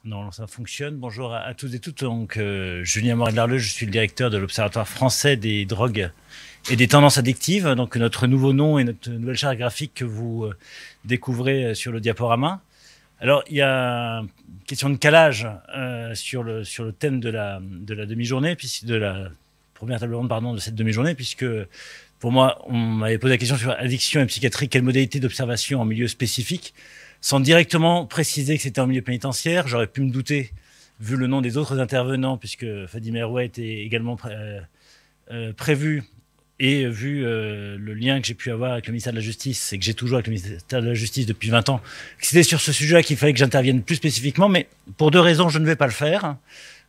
Non, ça fonctionne. Bonjour à tous et toutes. Donc, Julien Morel-Larleux, je suis le directeur de l'Observatoire français des drogues et des tendances addictives. Donc, notre nouveau nom et notre nouvelle charte graphique que vous découvrez sur le diaporama. Alors, il y a une question de calage sur le thème de la demi-journée, de la première table ronde, pardon, de cette demi-journée, puisque pour moi, on m'avait posé la question sur addiction et psychiatrie, quelle modalité d'observation en milieu spécifique, sans directement préciser que c'était en milieu pénitentiaire. J'aurais pu me douter, vu le nom des autres intervenants, puisque Fadi Merouet était également prévu, et vu le lien que j'ai pu avoir avec le ministère de la Justice, et que j'ai toujours avec le ministère de la Justice depuis 20 ans, que c'était sur ce sujet-là qu'il fallait que j'intervienne plus spécifiquement, mais pour deux raisons, je ne vais pas le faire.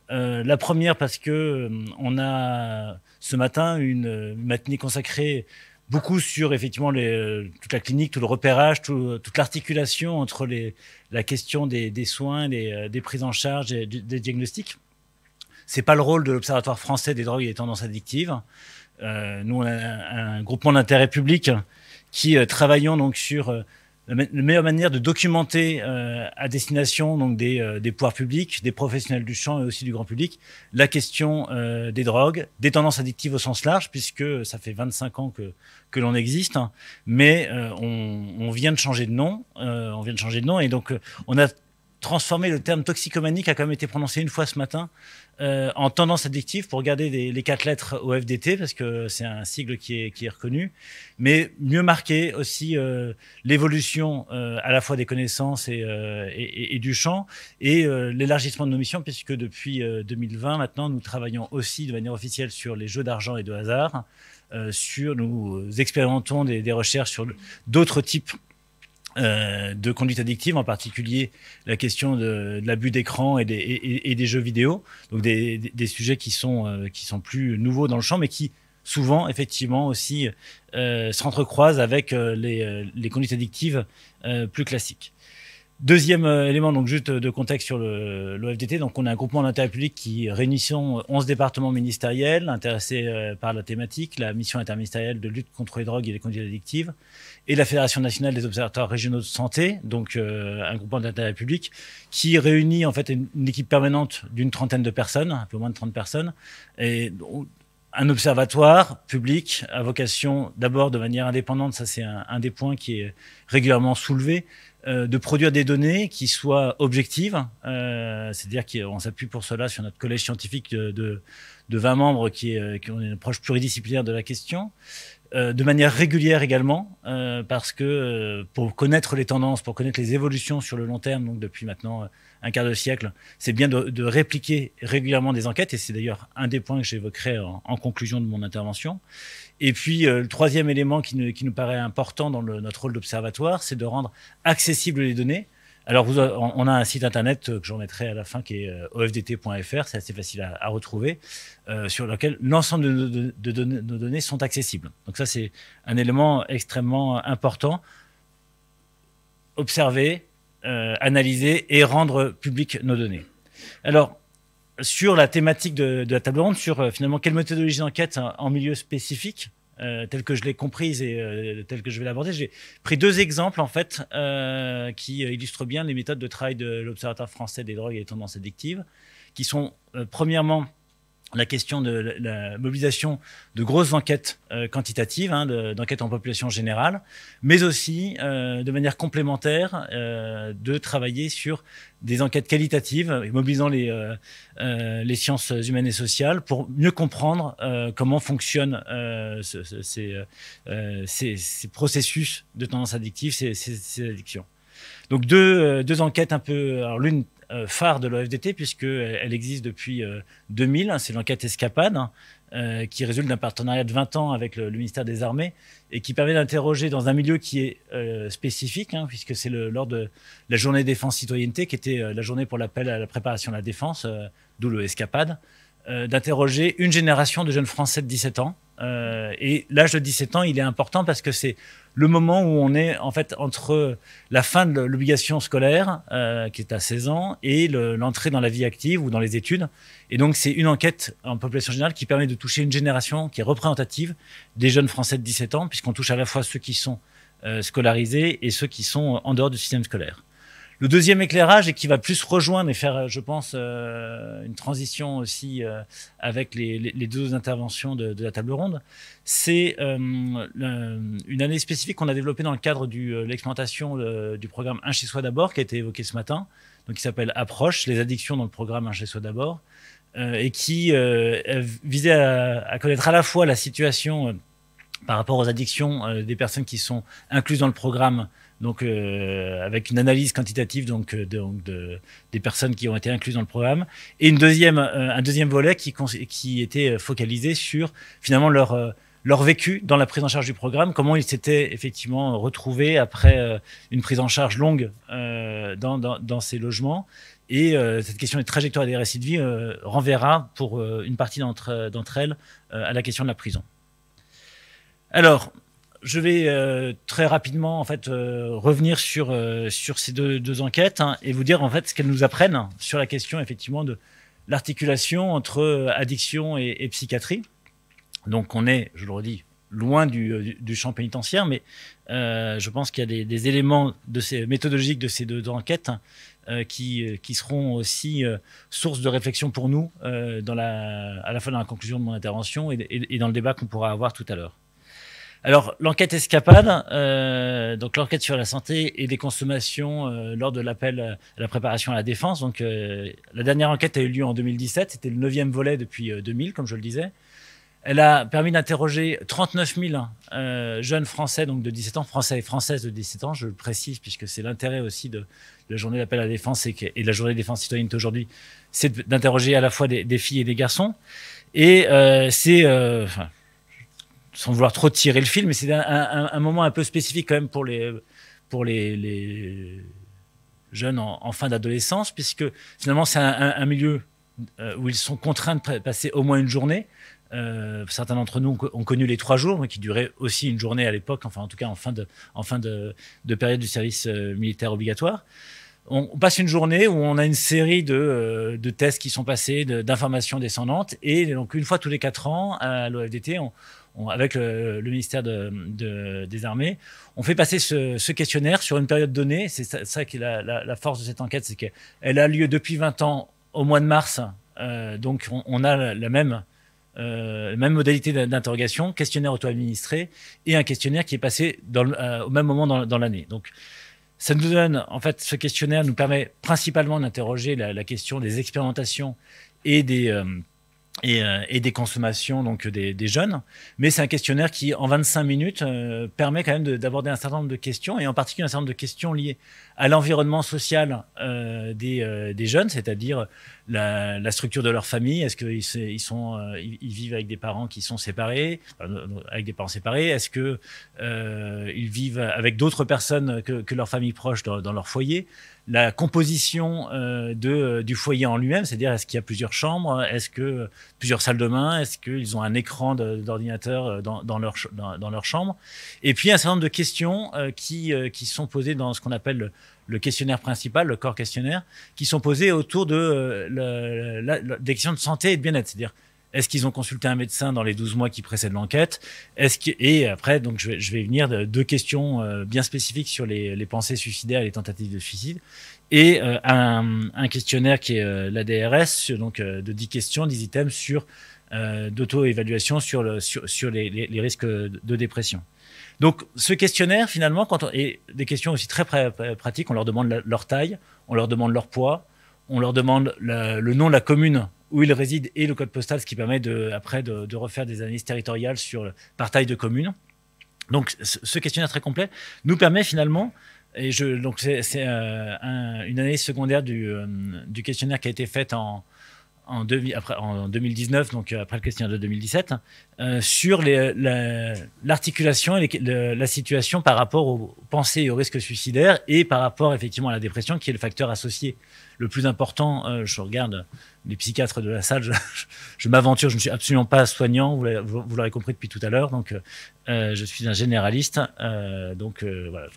La première, parce que on a ce matin une matinée consacrée beaucoup sur effectivement toute la clinique, tout le repérage, toute l'articulation entre la question des soins, des prises en charge, des diagnostics. C'est pas le rôle de l'Observatoire français des drogues et des tendances addictives. Nous, on a un groupement d'intérêt public qui travaillons donc sur la meilleure manière de documenter à destination donc des pouvoirs publics, des professionnels du champ et aussi du grand public, la question des drogues, des tendances addictives au sens large, puisque ça fait 25 ans que l'on existe, hein, mais on vient de changer de nom, et donc on a transformé le terme toxicomanie, qui a quand même été prononcé une fois ce matin, en tendance addictive, pour garder les 4 lettres au FDT, parce que c'est un sigle qui est reconnu, mais mieux marquer aussi l'évolution à la fois des connaissances et du champ, et l'élargissement de nos missions, puisque depuis 2020, maintenant, nous travaillons aussi de manière officielle sur les jeux d'argent et de hasard, nous expérimentons des recherches sur d'autres types de conduite addictive, en particulier la question de l'abus d'écran et des jeux vidéo, donc des sujets qui sont plus nouveaux dans le champ, mais qui souvent effectivement aussi s'entrecroisent avec les conduites addictives plus classiques. Deuxième élément, donc juste de contexte sur l'OFDT, donc on a un groupement d'intérêt public qui réunissons 11 départements ministériels intéressés par la thématique, la mission interministérielle de lutte contre les drogues et les conduites addictives, et la Fédération nationale des observatoires régionaux de santé, donc un groupement d'intérêt public qui réunit en fait une équipe permanente d'une trentaine de personnes, un peu moins de 30 personnes, et un observatoire public à vocation d'abord de manière indépendante, ça c'est un des points qui est régulièrement soulevé, de produire des données qui soient objectives, c'est-à-dire qu'on s'appuie pour cela sur notre collège scientifique de 20 membres qui ont une approche pluridisciplinaire de la question, de manière régulière également, parce que pour connaître les tendances, pour connaître les évolutions sur le long terme, donc depuis maintenant un quart de siècle, c'est bien de répliquer régulièrement des enquêtes, et c'est d'ailleurs un des points que j'évoquerai en conclusion de mon intervention. Et puis, le troisième élément qui nous paraît important dans notre rôle d'observatoire, c'est de rendre accessibles les données. Alors, on a un site internet que je remettrai à la fin, qui est ofdt.fr, c'est assez facile à retrouver, sur lequel l'ensemble de nos données sont accessibles. Donc ça, c'est un élément extrêmement important. Observer, analyser et rendre publiques nos données. Alors, sur la thématique de la table ronde, sur finalement quelle méthodologie d'enquête en milieu spécifique, telle que je l'ai comprise et telle que je vais l'aborder, j'ai pris 2 exemples en fait qui illustrent bien les méthodes de travail de l'Observatoire français des drogues et des tendances addictives, qui sont premièrement la question de la mobilisation de grosses enquêtes quantitatives, d'enquêtes en population générale, mais aussi de manière complémentaire de travailler sur des enquêtes qualitatives, mobilisant les sciences humaines et sociales pour mieux comprendre comment fonctionnent ces processus de tendance addictive, ces addictions. Donc deux enquêtes un peu, alors l'une phare de l'OFDT, puisqu'elle existe depuis 2000, c'est l'enquête Escapade, qui résulte d'un partenariat de 20 ans avec le ministère des Armées et qui permet d'interroger dans un milieu qui est spécifique, puisque c'est lors de la journée défense-citoyenneté, qui était la journée pour l'appel à la préparation de la défense, d'où le Escapade, d'interroger une génération de jeunes Français de 17 ans. Et l'âge de 17 ans, il est important parce que c'est le moment où on est en fait entre la fin de l'obligation scolaire, qui est à 16 ans, et l'entrée dans la vie active ou dans les études. Et donc c'est une enquête en population générale qui permet de toucher une génération qui est représentative des jeunes Français de 17 ans, puisqu'on touche à la fois ceux qui sont scolarisés et ceux qui sont en dehors du système scolaire. Le deuxième éclairage, et qui va plus rejoindre et faire, je pense, une transition aussi avec les deux interventions de la table ronde, c'est une année spécifique qu'on a développée dans le cadre de l'expérimentation du programme Un chez soi d'abord, qui a été évoqué ce matin, donc qui s'appelle Approche, les addictions dans le programme Un chez soi d'abord, et qui visait à connaître à la fois la situation par rapport aux addictions des personnes qui sont incluses dans le programme, donc avec une analyse quantitative des personnes qui ont été incluses dans le programme, et un deuxième volet qui était focalisé sur finalement leur vécu dans la prise en charge du programme, comment ils s'étaient effectivement retrouvés après une prise en charge longue dans ces logements. Et cette question des trajectoires et des récits de vie renverra pour une partie d'entre elles à la question de la prison. Alors, je vais très rapidement en fait revenir sur ces deux enquêtes et vous dire en fait ce qu'elles nous apprennent sur la question effectivement de l'articulation entre addiction et psychiatrie. Donc on est, je le redis, loin du champ pénitentiaire, mais je pense qu'il y a des éléments méthodologiques de ces deux enquêtes qui seront aussi source de réflexion pour nous à la fois dans la conclusion de mon intervention et dans le débat qu'on pourra avoir tout à l'heure. Alors, l'enquête Escapade, donc l'enquête sur la santé et les consommations lors de l'appel à la préparation à la défense. Donc, la dernière enquête a eu lieu en 2017, c'était le 9e volet depuis 2000, comme je le disais. Elle a permis d'interroger 39 000 jeunes Français, donc de 17 ans, Français et Françaises de 17 ans, je le précise, puisque c'est l'intérêt aussi de la journée d'appel à la défense et de la journée de défense citoyenne aujourd'hui, c'est d'interroger à la fois des filles et des garçons. Et sans vouloir trop tirer le fil, mais c'est un moment un peu spécifique quand même pour les jeunes en fin d'adolescence, puisque finalement c'est un milieu où ils sont contraints de passer au moins une journée. Certains d'entre nous ont connu les 3 jours, mais qui duraient aussi une journée à l'époque, enfin en tout cas en fin de période du service militaire obligatoire. On passe une journée où on a une série de tests qui sont passés, d'informations descendantes, et donc une fois tous les 4 ans à l'OFDT, avec le ministère des Armées, on fait passer ce questionnaire sur une période donnée. C'est ça qui est la force de cette enquête, c'est qu'elle a lieu depuis 20 ans au mois de mars. Donc on a la même modalité d'interrogation, questionnaire auto-administré et un questionnaire qui est passé au même moment dans l'année. Donc ça nous donne, en fait, ce questionnaire nous permet principalement d'interroger la question des expérimentations et des consommations donc des jeunes, mais c'est un questionnaire qui en 25 minutes permet quand même d'aborder un certain nombre de questions, et en particulier un certain nombre de questions liées à l'environnement social des jeunes, c'est-à-dire la structure de leur famille. Est-ce qu'ils vivent avec des parents qui sont séparés, avec des parents séparés? Est-ce que ils vivent avec d'autres personnes que leur famille proche dans leur foyer? La composition du foyer en lui-même, c'est-à-dire est-ce qu'il y a plusieurs chambres, est-ce que plusieurs salles de bain, est-ce qu'ils ont un écran d'ordinateur dans leur chambre? Et puis un certain nombre de questions qui sont posées dans ce qu'on appelle le questionnaire principal, le corps questionnaire, qui sont posées autour des questions de santé et de bien-être, c'est-à-dire est-ce qu'ils ont consulté un médecin dans les 12 mois qui précèdent l'enquête? Et après, donc, je vais venir de 2 questions bien spécifiques sur les pensées suicidaires et les tentatives de suicide. Et un questionnaire qui est l'ADRS, donc de 10 questions, 10 items d'auto-évaluation sur les risques de dépression. Donc, ce questionnaire, finalement, et des questions aussi très pratiques, on leur demande leur taille, on leur demande leur poids, on leur demande le nom de la commune où ils résident et le code postal, ce qui permet après de refaire des analyses territoriales par taille de commune. Donc, ce questionnaire très complet nous permet finalement, donc c'est une analyse secondaire du questionnaire qui a été faite en 2019, donc après le questionnaire de 2017, sur l'articulation et la situation par rapport aux pensées et aux risques suicidaires et par rapport effectivement à la dépression, qui est le facteur associé le plus important. Je regarde les psychiatres de la salle, je m'aventure, je ne suis absolument pas soignant, vous l'aurez compris depuis tout à l'heure, donc je suis un généraliste, voilà.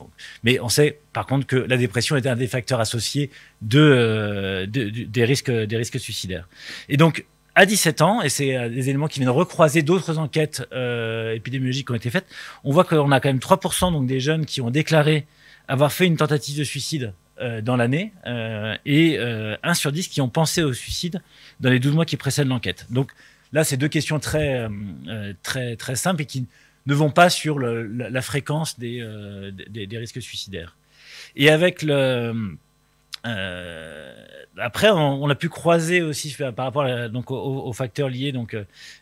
Mais on sait par contre que la dépression est un des facteurs associés des risques suicidaires. Et donc à 17 ans, et c'est des éléments qui viennent recroiser d'autres enquêtes épidémiologiques qui ont été faites, on voit qu'on a quand même 3% donc des jeunes qui ont déclaré avoir fait une tentative de suicide dans l'année et 1 sur 10 qui ont pensé au suicide dans les 12 mois qui précèdent l'enquête. Donc là, c'est 2 questions très simples et qui ne vont pas sur la fréquence des risques suicidaires. Et avec après, on a pu croiser aussi par rapport donc aux facteurs liés donc,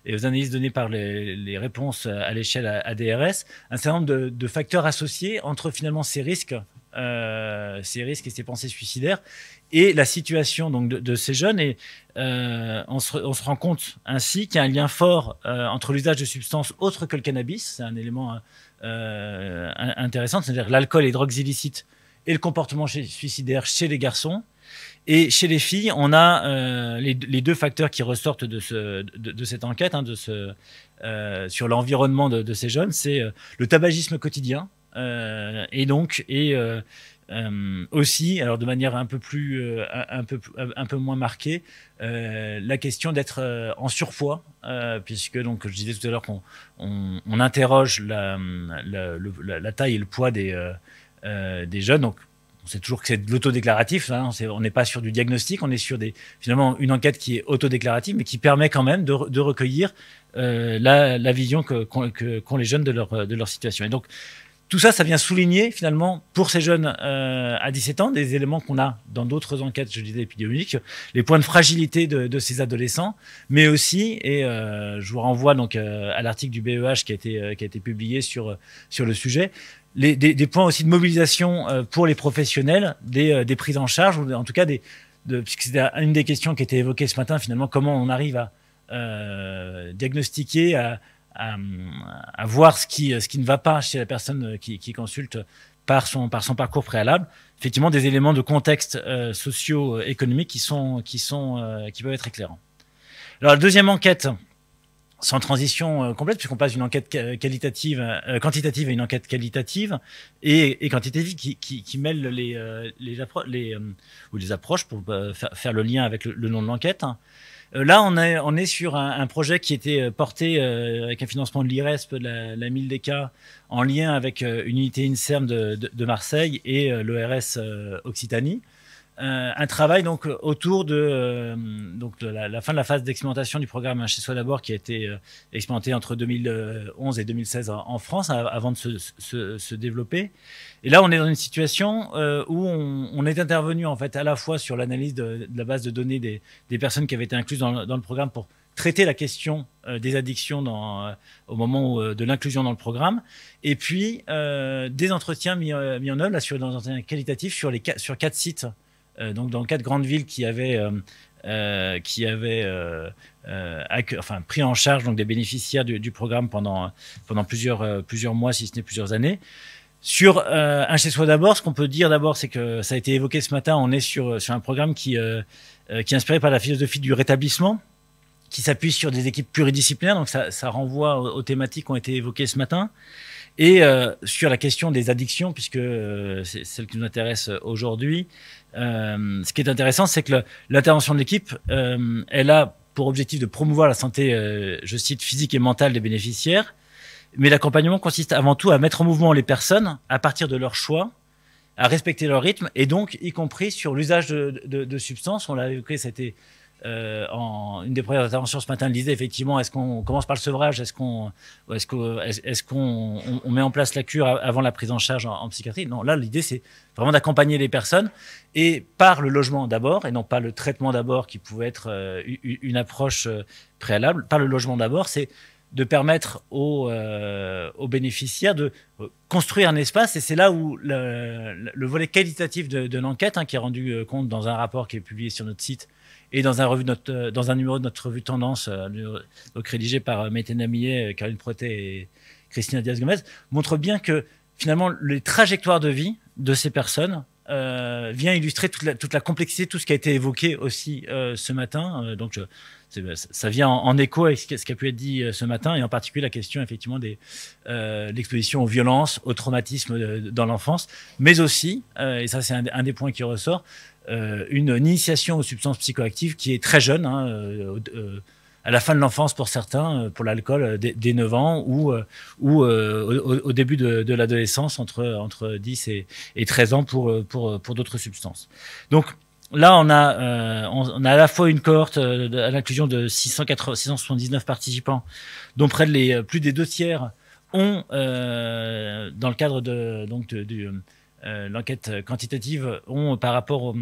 et aux analyses données par les réponses à l'échelle ADRS, un certain nombre de facteurs associés entre finalement ces risques et ces pensées suicidaires et la situation donc, de ces jeunes. Et on se rend compte ainsi qu'il y a un lien fort entre l'usage de substances autres que le cannabis. C'est un élément intéressant, c'est-à-dire l'alcool et les drogues illicites et le comportement suicidaire chez les garçons. Et chez les filles, on a les 2 facteurs qui ressortent de cette enquête, hein, sur l'environnement de ces jeunes. C'est le tabagisme quotidien et aussi, alors de manière un peu moins marquée, la question d'être en surpoids, puisque donc je disais tout à l'heure qu'on interroge la taille et le poids des jeunes. Donc on sait toujours que c'est de l'autodéclaratif, hein, on n'est pas sur du diagnostic, on est sur finalement une enquête qui est autodéclarative, mais qui permet quand même de recueillir la vision qu'ont les jeunes de leur situation. Et donc tout ça, ça vient souligner finalement pour ces jeunes à 17 ans des éléments qu'on a dans d'autres enquêtes, je disais, épidémiologiques, les points de fragilité de ces adolescents, mais aussi, et je vous renvoie donc à l'article du BEH qui a été publié sur le sujet, des points aussi de mobilisation pour les professionnels, des prises en charge, ou en tout cas puisque c'était une des questions qui était évoquée ce matin, finalement, comment on arrive à diagnostiquer, à voir ce qui ne va pas chez la personne qui consulte par son parcours préalable. Effectivement, des éléments de contexte socio-économique qui peuvent être éclairants. Alors, la deuxième enquête, sans transition complète, puisqu'on passe d'une enquête quantitative à une enquête qualitative et quantitative qui mêle les approches pour faire le lien avec le nom de l'enquête. Là, on est sur un projet qui était porté avec un financement de l'IRESP, la MILDECA, en lien avec une unité INSERM de Marseille et l'ERS Occitanie. Un travail donc autour de la fin de la phase d'expérimentation du programme Chez Soi d'abord, qui a été expérimenté entre 2011 et 2016 en France, avant de se développer. Et là, on est dans une situation où on est intervenu en fait à la fois sur l'analyse de la base de données des personnes qui avaient été incluses dans le programme pour traiter la question des addictions au moment de l'inclusion dans le programme, et puis des entretiens mis en œuvre là, dans un entretien qualitatif sur 4 sites. Donc dans 4 grandes villes qui avaient pris en charge donc des bénéficiaires du programme pendant plusieurs mois, si ce n'est plusieurs années. Sur un Chez Soi d'abord, ce qu'on peut dire d'abord, c'est que ça a été évoqué ce matin, on est sur un programme qui est inspiré par la philosophie du rétablissement, qui s'appuie sur des équipes pluridisciplinaires, donc ça renvoie aux thématiques qui ont été évoquées ce matin. Et sur la question des addictions, puisque c'est celle qui nous intéresse aujourd'hui, ce qui est intéressant, c'est que l'intervention de l'équipe, elle a pour objectif de promouvoir la santé, je cite, physique et mentale des bénéficiaires, mais l'accompagnement consiste avant tout à mettre en mouvement les personnes à partir de leurs choix, à respecter leur rythme, et donc y compris sur l'usage de substances. On l'a évoqué, c'était une des premières interventions ce matin, elle disait effectivement, est-ce qu'on commence par le sevrage, est-ce qu'on met en place la cure avant la prise en charge en psychiatrie? Non, là l'idée c'est vraiment d'accompagner les personnes, et par le logement d'abord, et non pas le traitement d'abord qui pouvait être une approche préalable. Par le logement d'abord, c'est de permettre aux bénéficiaires de construire un espace, et c'est là où le volet qualitatif de l'enquête, qui est rendu compte dans un rapport qui est publié sur notre site et dans un numéro de notre revue Tendance, donc rédigé par Maïtena Millet, Caroline Protet et Christina Diaz-Gomez, montre bien que finalement les trajectoires de vie de ces personnes vient illustrer toute la complexité, tout ce qui a été évoqué aussi ce matin. Donc ça vient en écho avec ce qui a pu être dit ce matin, et en particulier la question effectivement de l'exposition aux violences, au traumatisme dans l'enfance, mais aussi, et ça c'est un des points qui ressort, une initiation aux substances psychoactives qui est très jeune, à la fin de l'enfance pour certains, pour l'alcool, dès 9 ans ou au début de l'adolescence, entre 10 et 13 ans pour d'autres substances. Donc là, on a à la fois une cohorte à l'inclusion de 679 participants, dont plus des 2 tiers ont, dans le cadre de l'enquête quantitative, ont par rapport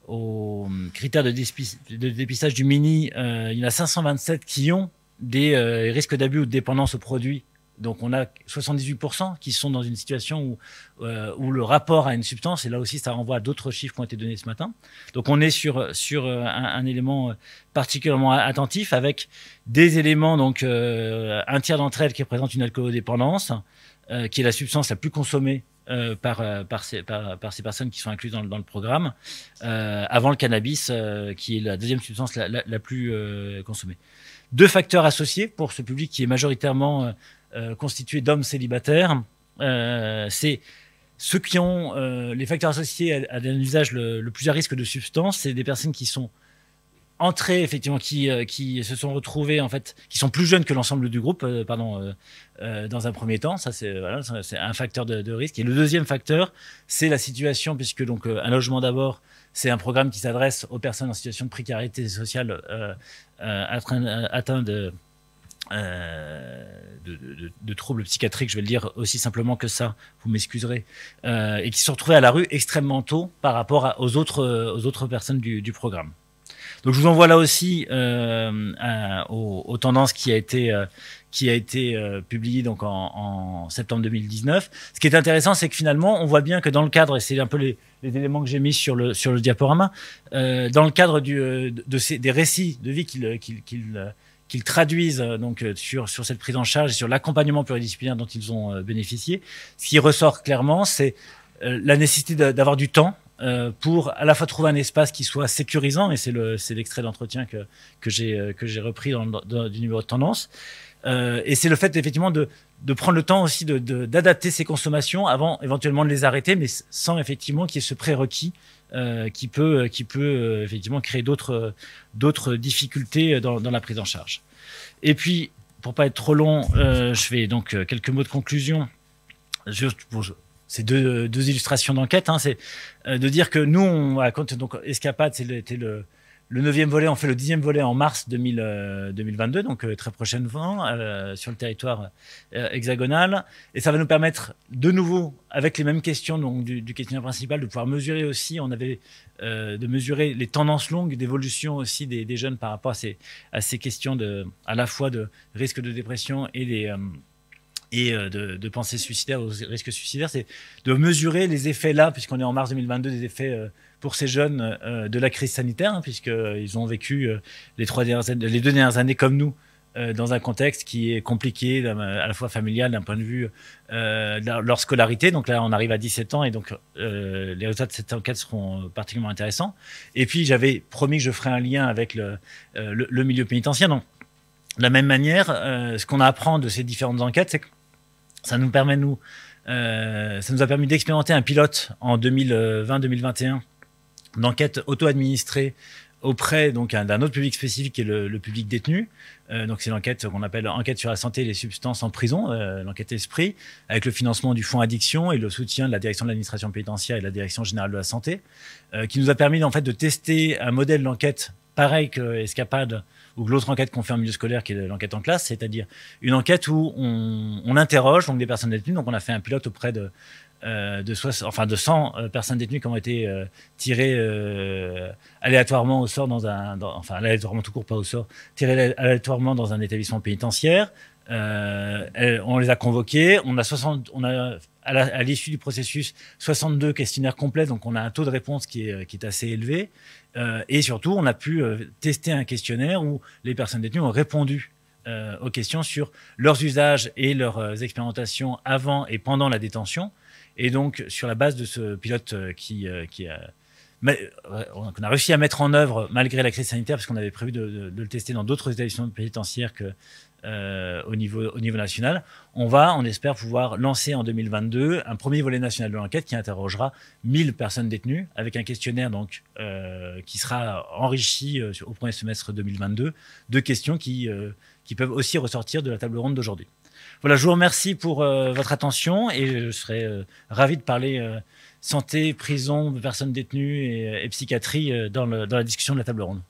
aux critères de dépistage du MINI, il y en a 527 qui ont des risques d'abus ou de dépendance aux produits. Donc on a 78% qui sont dans une situation où le rapport à une substance, et là aussi ça renvoie à d'autres chiffres qui ont été donnés ce matin. Donc on est sur un élément particulièrement attentif, avec des éléments, donc un tiers d'entre elles qui représentent une alcoolodépendance, qui est la substance la plus consommée par ces personnes qui sont incluses dans le programme, avant le cannabis, qui est la deuxième substance la plus consommée. 2 facteurs associés pour ce public qui est majoritairement constitué d'hommes célibataires. C'est ceux qui ont les facteurs associés à un usage le plus à risque de substances, c'est des personnes qui sont entrées, effectivement, qui se sont retrouvées, en fait, qui sont plus jeunes que l'ensemble du groupe, dans un premier temps. Ça, c'est un facteur de risque. Et le deuxième facteur, c'est la situation, puisque donc un logement d'abord, c'est un programme qui s'adresse aux personnes en situation de précarité sociale atteintes de troubles psychiatriques, je vais le dire aussi simplement que ça, vous m'excuserez, et qui se sont retrouvés à la rue extrêmement tôt par rapport aux autres personnes du programme. Donc je vous envoie là aussi aux tendances qui a été publié donc en septembre 2019. Ce qui est intéressant, c'est que finalement, on voit bien que dans le cadre, et c'est un peu les éléments que j'ai mis sur le diaporama, dans le cadre des récits de vie qu'ils traduisent donc sur cette prise en charge et sur l'accompagnement pluridisciplinaire dont ils ont bénéficié, ce qui ressort clairement, c'est la nécessité d'avoir du temps pour à la fois trouver un espace qui soit sécurisant, et c'est l'extrait d'entretien que j'ai repris du numéro de tendance, et c'est le fait effectivement de prendre le temps aussi d'adapter ses consommations avant éventuellement de les arrêter, mais sans effectivement qu'il y ait ce prérequis qui peut effectivement créer d'autres difficultés dans la prise en charge. Et puis, pour pas être trop long, je fais donc quelques mots de conclusion. C'est deux illustrations d'enquête. C'est de dire que nous, donc Escapade, c'était le 9e volet. On fait le 10e volet en mars 2022, donc très prochainement, sur le territoire hexagonal. Et ça va nous permettre, de nouveau, avec les mêmes questions donc, du questionnaire principal, de pouvoir mesurer aussi, de mesurer les tendances longues d'évolution aussi des jeunes par rapport à ces questions à la fois de risque de dépression et de pensée suicidaire, aux risques suicidaires, c'est de mesurer les effets là, puisqu'on est en mars 2022, des effets pour ces jeunes de la crise sanitaire, puisqu'ils ont vécu les 2 dernières années comme nous, dans un contexte qui est compliqué, à la fois familial, d'un point de vue de leur scolarité. Donc là, on arrive à 17 ans, et donc les résultats de cette enquête seront particulièrement intéressants. Et puis, j'avais promis que je ferais un lien avec le milieu pénitentiaire. Donc, de la même manière, ce qu'on apprend de ces différentes enquêtes, c'est que ça nous a permis d'expérimenter un pilote en 2020-2021 d'enquête auto-administrée auprès donc d'un autre public spécifique qui est le public détenu. Donc c'est l'enquête qu'on appelle enquête sur la santé et les substances en prison, l'enquête Esprit, avec le financement du fonds Addiction et le soutien de la direction de l'administration pénitentiaire et de la direction générale de la santé, qui nous a permis en fait de tester un modèle d'enquête pareil que Escapade ou que l'autre enquête qu'on fait en milieu scolaire, qui est l'enquête en classe, c'est-à-dire une enquête où on interroge donc des personnes détenues. Donc on a fait un pilote auprès de 100 personnes détenues qui ont été tirées aléatoirement au sort aléatoirement tout court, pas au sort, tirées aléatoirement dans un établissement pénitentiaire. On les a convoqués, à l'issue du processus 62 questionnaires complets, donc on a un taux de réponse qui est assez élevé, et surtout on a pu tester un questionnaire où les personnes détenues ont répondu aux questions sur leurs usages et leurs expérimentations avant et pendant la détention. Et donc, sur la base de ce pilote qu'on a réussi à mettre en œuvre malgré la crise sanitaire, parce qu'on avait prévu de le tester dans d'autres établissements pénitentiaires au niveau national. On espère pouvoir lancer en 2022 un premier volet national de l'enquête qui interrogera 1000 personnes détenues avec un questionnaire donc, qui sera enrichi au premier semestre 2022 de questions qui peuvent aussi ressortir de la table ronde d'aujourd'hui. Voilà, je vous remercie pour votre attention et je serai ravi de parler santé, prison, personnes détenues et psychiatrie dans la discussion de la table ronde.